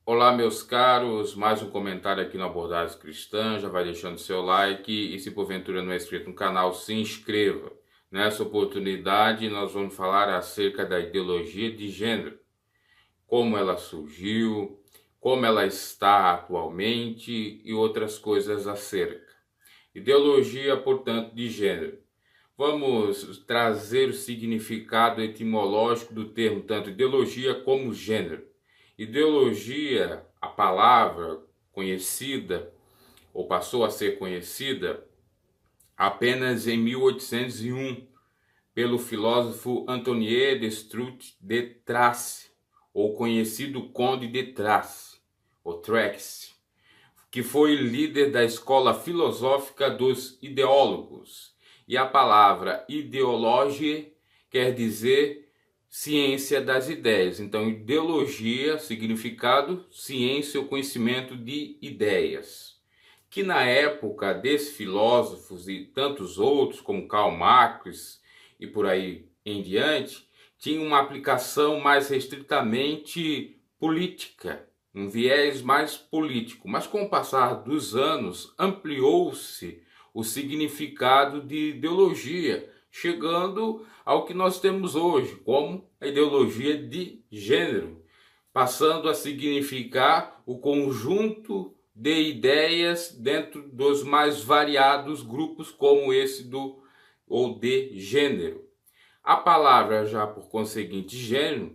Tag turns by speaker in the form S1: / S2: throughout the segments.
S1: Olá, meus caros, mais um comentário aqui no Abordagens Cristã. Já vai deixando seu like e, se porventura não é inscrito no canal, se inscreva. Nessa oportunidade, nós vamos falar acerca da ideologia de gênero, como ela surgiu, como ela está atualmente e outras coisas acerca. Ideologia, portanto, de gênero. Vamos trazer o significado etimológico do termo, tanto ideologia como gênero. Ideologia, a palavra conhecida, ou passou a ser conhecida, apenas em 1801, pelo filósofo Antoine de Strut de Tracy, ou conhecido Conde de Tracy, ou Tracy, que foi líder da escola filosófica dos ideólogos. E a palavra ideologia quer dizer ciência das ideias. Então, ideologia, significado, ciência ou conhecimento de ideias. Que na época desses filósofos e tantos outros, como Karl Marx e por aí em diante, tinha uma aplicação mais restritamente política, um viés mais político. Mas com o passar dos anos, ampliou-se o significado de ideologia, chegando ao que nós temos hoje, como a ideologia de gênero, passando a significar o conjunto de ideias dentro dos mais variados grupos, como esse do ou de gênero. A palavra, já por conseguinte, gênero,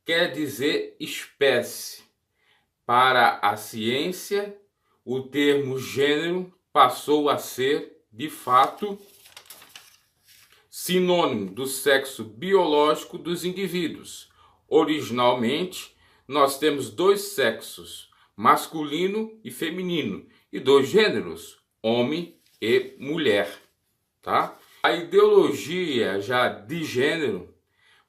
S1: quer dizer espécie. Para a ciência, o termo gênero passou a ser, de fato, sinônimo do sexo biológico dos indivíduos. Originalmente, nós temos dois sexos, masculino e feminino, e dois gêneros, homem e mulher, tá? A ideologia já de gênero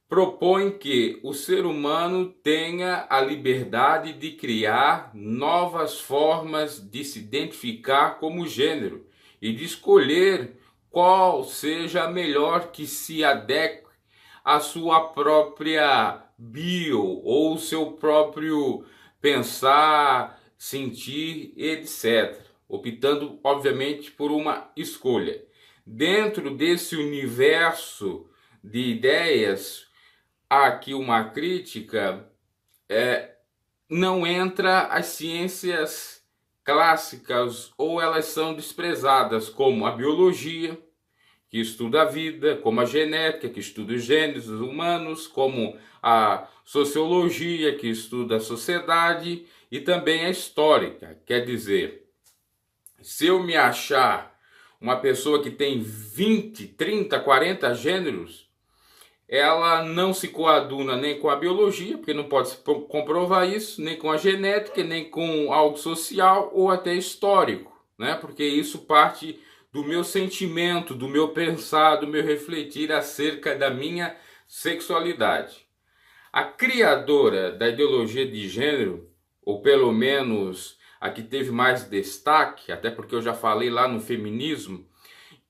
S1: propõe que o ser humano tenha a liberdade de criar novas formas de se identificar como gênero e de escolher qual seja a melhor que se adeque à sua própria bio ou seu próprio pensar, sentir, etc. Optando, obviamente, por uma escolha. Dentro desse universo de ideias, há aqui uma crítica, não entra as ciências clássicas ou elas são desprezadas, como a biologia, que estuda a vida, como a genética, que estuda os gêneros humanos, como a sociologia, que estuda a sociedade, e também a histórica. Quer dizer, se eu me achar uma pessoa que tem 20, 30, 40 gêneros, ela não se coaduna nem com a biologia, porque não pode se comprovar isso, nem com a genética, nem com algo social ou até histórico, né? Porque isso parte do meu sentimento, do meu pensar, do meu refletir acerca da minha sexualidade. A criadora da ideologia de gênero, ou pelo menos a que teve mais destaque, até porque eu já falei lá no feminismo,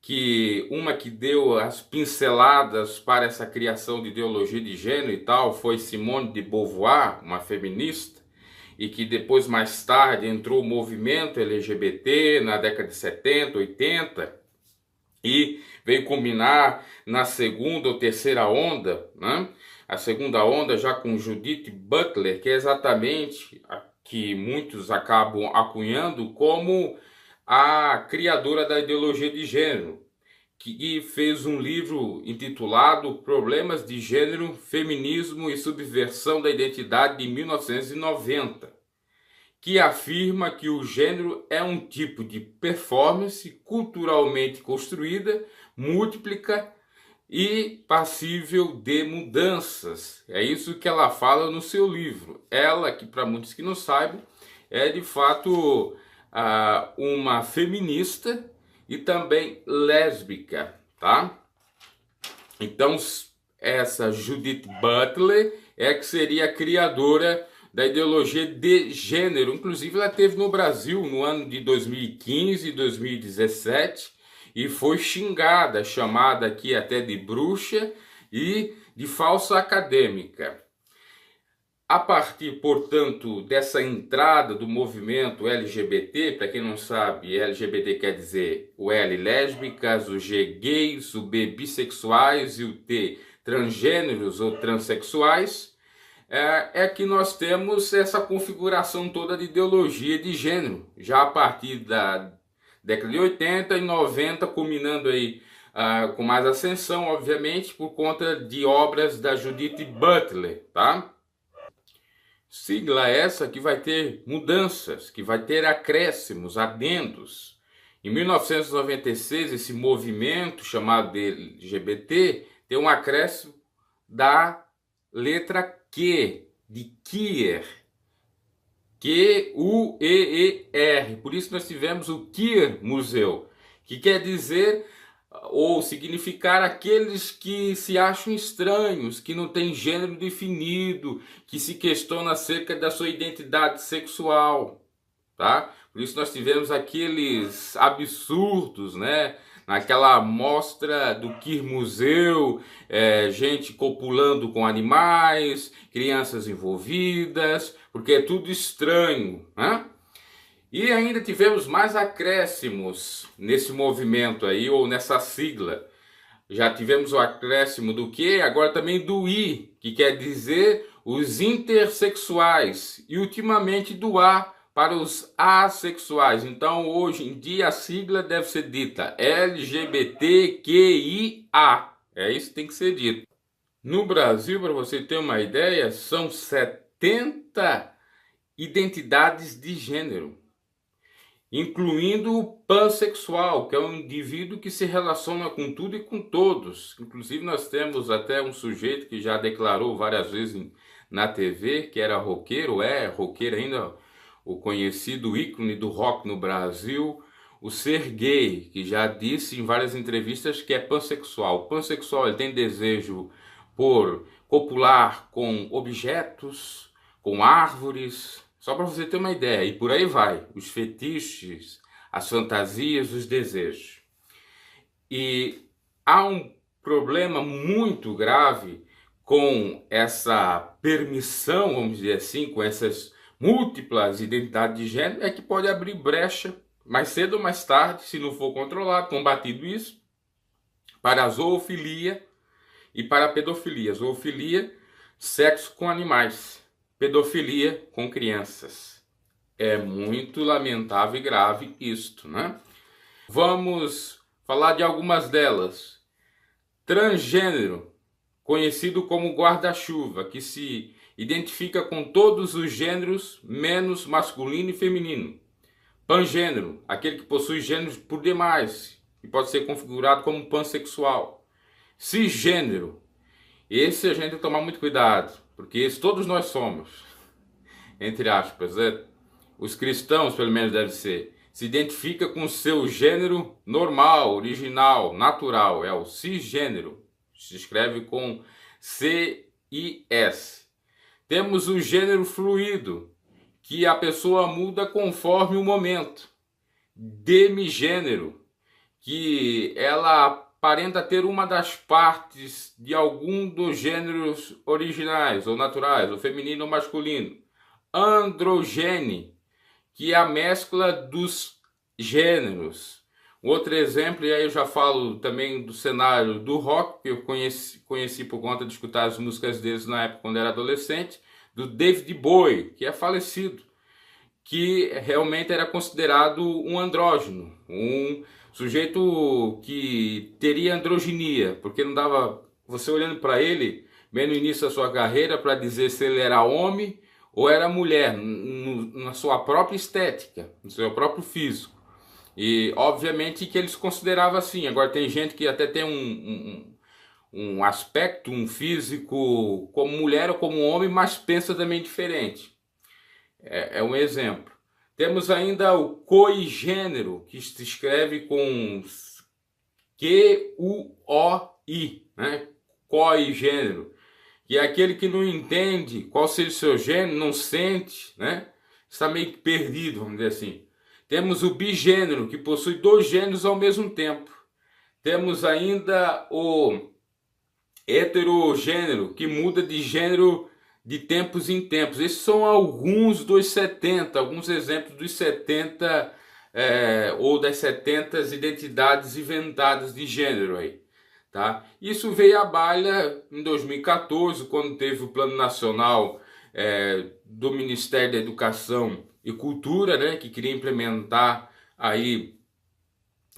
S1: que uma que deu as pinceladas para essa criação de ideologia de gênero e tal foi Simone de Beauvoir, uma feminista, e que depois, mais tarde, entrou o movimento LGBT na década de 70, 80, e veio combinar na segunda ou terceira onda, né? A segunda onda já com Judith Butler, que é exatamente a que muitos acabam acunhando como a criadora da ideologia de gênero, que fez um livro intitulado Problemas de Gênero, Feminismo e Subversão da Identidade, de 1990, que afirma que o gênero é um tipo de performance culturalmente construída, múltipla e passível de mudanças. É isso que ela fala no seu livro. Ela, que para muitos que não saibam, é de fato uma feminista e também lésbica, tá? Então, essa Judith Butler é que seria a criadora da ideologia de gênero. Inclusive, ela esteve no Brasil no ano de 2015 e 2017 e foi xingada, chamada aqui até de bruxa e de falsa acadêmica. A partir, portanto, dessa entrada do movimento LGBT, para quem não sabe, LGBT quer dizer o L lésbicas, o G gays, o B bissexuais e o T transgêneros ou transexuais, é que nós temos essa configuração toda de ideologia de gênero, já a partir da década de 80 e 90, culminando aí com mais ascensão, obviamente, por conta de obras da Judith Butler, tá? Sigla essa que vai ter mudanças, que vai ter acréscimos, adendos. Em 1996, esse movimento chamado de LGBT tem um acréscimo da letra Q, de queer, Q-U-E-E-R. Por isso nós tivemos o Queer Museu, que quer dizer ou significar aqueles que se acham estranhos, que não têm gênero definido, que se questionam acerca da sua identidade sexual, tá? Por isso nós tivemos aqueles absurdos, né? Naquela mostra do Queer Museu, gente copulando com animais, crianças envolvidas, porque é tudo estranho, né? E ainda tivemos mais acréscimos nesse movimento aí, ou nessa sigla. Já tivemos o acréscimo do Q, agora também do I, que quer dizer os intersexuais. E ultimamente do A para os assexuais. Então hoje em dia a sigla deve ser dita LGBTQIA. É isso que tem que ser dito. No Brasil, para você ter uma ideia, são 70 identidades de gênero, incluindo o pansexual, que é um indivíduo que se relaciona com tudo e com todos. Inclusive nós temos até um sujeito que já declarou várias vezes na TV que era roqueiro, roqueiro ainda, o conhecido ícone do rock no Brasil, o Serguei, que já disse em várias entrevistas que é pansexual. O pansexual, ele tem desejo por copular com objetos, com árvores, só para você ter uma ideia, e por aí vai, os fetiches, as fantasias, os desejos. E há um problema muito grave com essa permissão, vamos dizer assim, com essas múltiplas identidades de gênero, é que pode abrir brecha, mais cedo ou mais tarde, se não for controlado, combatido isso, para a zoofilia e para a pedofilia. Zoofilia, sexo com animais. Pedofilia com crianças. É muito lamentável e grave isto, né? Vamos falar de algumas delas. Transgênero, conhecido como guarda-chuva, que se identifica com todos os gêneros, menos masculino e feminino. Pangênero, aquele que possui gêneros por demais, e pode ser configurado como pansexual. Cisgênero, esse a gente tem que tomar muito cuidado, porque esse todos nós somos, entre aspas, os cristãos pelo menos deve ser, se identifica com o seu gênero normal, original, natural, é o cisgênero, se escreve com C-I-S. Temos o gênero fluido, que a pessoa muda conforme o momento. Demigênero, que ela aparenta ter uma das partes de algum dos gêneros originais ou naturais, o feminino ou masculino. Androgene, que é a mescla dos gêneros. Outro exemplo, e aí eu já falo também do cenário do rock, que eu conheci por conta de escutar as músicas deles na época quando era adolescente, do David Bowie, que é falecido, que realmente era considerado um andrógeno, um sujeito que teria androginia, porque não dava, você olhando para ele, bem no início da sua carreira, para dizer se ele era homem ou era mulher, na sua própria estética, no seu próprio físico. E obviamente que ele se considerava assim. Agora tem gente que até tem um aspecto, um físico como mulher ou como homem, mas pensa também diferente. É um exemplo. Temos ainda o coigênero, que se escreve com Q-U-O-I, né? Coigênero, que é aquele que não entende qual seja o seu gênero, não sente, né? Está meio que perdido, vamos dizer assim. Temos o bigênero, que possui dois gêneros ao mesmo tempo. Temos ainda o heterogênero, que muda de gênero de tempos em tempos. Esses são alguns dos 70, alguns exemplos dos 70 ou das 70 identidades inventadas de gênero aí, tá? Isso veio à baila em 2014, quando teve o Plano Nacional do Ministério da Educação e Cultura, né, que queria implementar aí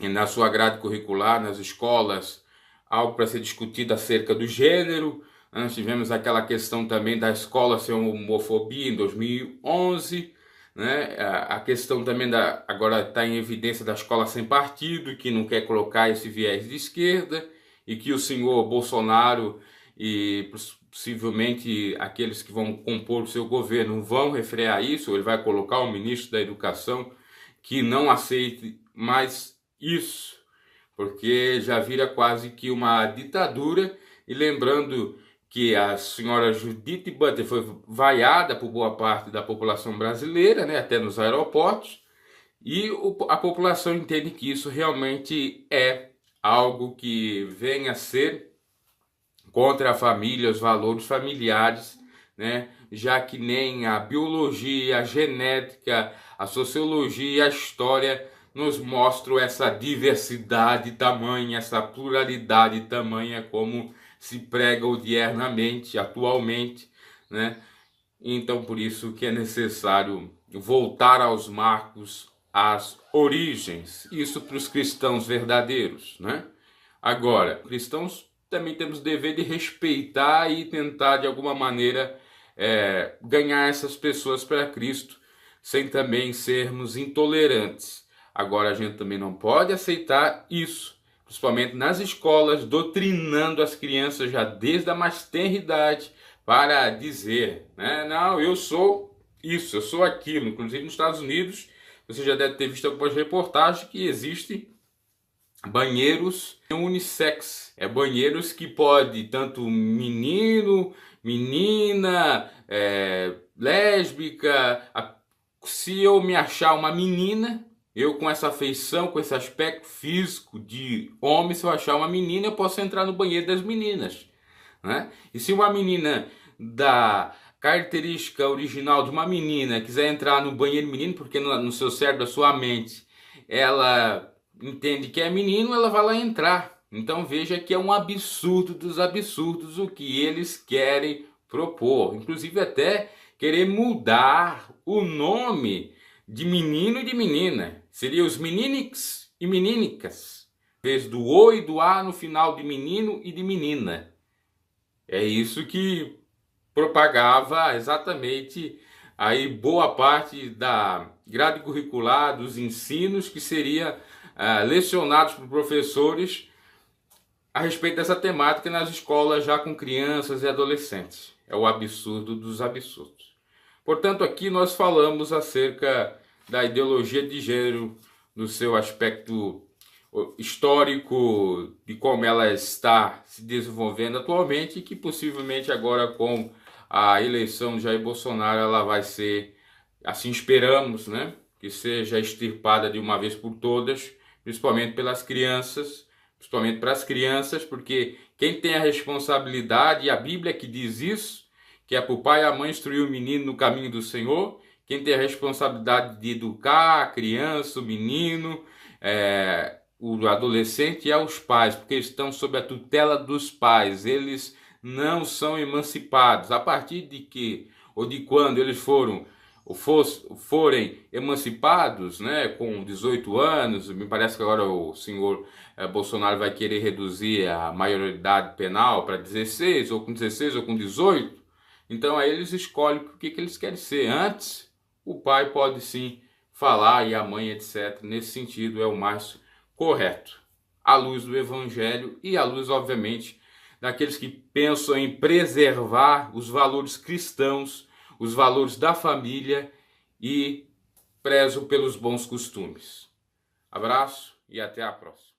S1: na sua grade curricular, nas escolas, algo para ser discutido acerca do gênero. Nós tivemos aquela questão também da escola sem homofobia em 2011, né? A questão também agora está em evidência da escola sem partido, que não quer colocar esse viés de esquerda, e que o senhor Bolsonaro e possivelmente aqueles que vão compor o seu governo vão refrear isso, ou ele vai colocar o ministro da Educação que não aceite mais isso, porque já vira quase que uma ditadura. E lembrando que a senhora Judith Butler foi vaiada por boa parte da população brasileira, né, até nos aeroportos, e a população entende que isso realmente é algo que vem a ser contra a família, os valores familiares, né, já que nem a biologia, a genética, a sociologia, a história nos mostram essa diversidade tamanha, essa pluralidade tamanha como se prega odiernamente, atualmente, né? Então, por isso que é necessário voltar aos marcos, às origens, isso para os cristãos verdadeiros, né? Agora, cristãos também temos o dever de respeitar e tentar, de alguma maneira, ganhar essas pessoas para Cristo, sem também sermos intolerantes. Agora, a gente também não pode aceitar isso, principalmente nas escolas, doutrinando as crianças já desde a mais tenra idade para dizer, né, não, eu sou isso, eu sou aquilo. Inclusive nos Estados Unidos, você já deve ter visto algumas reportagens que existem banheiros unissex, banheiros que pode tanto menino, menina, lésbica. Se eu me achar uma menina, eu com essa feição, com esse aspecto físico de homem, se eu achar uma menina, eu posso entrar no banheiro das meninas, né? E se uma menina da característica original de uma menina quiser entrar no banheiro menino, porque no seu cérebro, na sua mente, ela entende que é menino, ela vai lá entrar. Então veja que é um absurdo dos absurdos o que eles querem propor. Inclusive até querer mudar o nome de menino e de menina. Seria os meninics e meninicas, em vez do O e do A no final de menino e de menina. É isso que propagava exatamente aí boa parte da grade curricular, dos ensinos que seria lecionados por professores a respeito dessa temática nas escolas já com crianças e adolescentes. É o absurdo dos absurdos. Portanto, aqui nós falamos acerca da ideologia de gênero no seu aspecto histórico, de como ela está se desenvolvendo atualmente e que possivelmente agora com a eleição de Jair Bolsonaro ela vai ser, assim esperamos, né, que seja extirpada de uma vez por todas, principalmente pelas crianças, principalmente para as crianças, porque quem tem a responsabilidade, e a Bíblia que diz isso, que é para o pai e a mãe instruir o menino no caminho do Senhor, quem tem a responsabilidade de educar a criança, o menino, o adolescente é os pais, porque eles estão sob a tutela dos pais, eles não são emancipados. A partir de que, ou de quando eles forem emancipados, né, com 18 anos, me parece que agora o senhor Bolsonaro vai querer reduzir a maioridade penal para 16, ou com 16 ou com 18, então aí eles escolhem o que eles querem ser. Antes, o pai pode sim falar e a mãe, etc. Nesse sentido é o mais correto, à luz do Evangelho e à luz, obviamente, daqueles que pensam em preservar os valores cristãos, os valores da família e prezam pelos bons costumes. Abraço e até a próxima.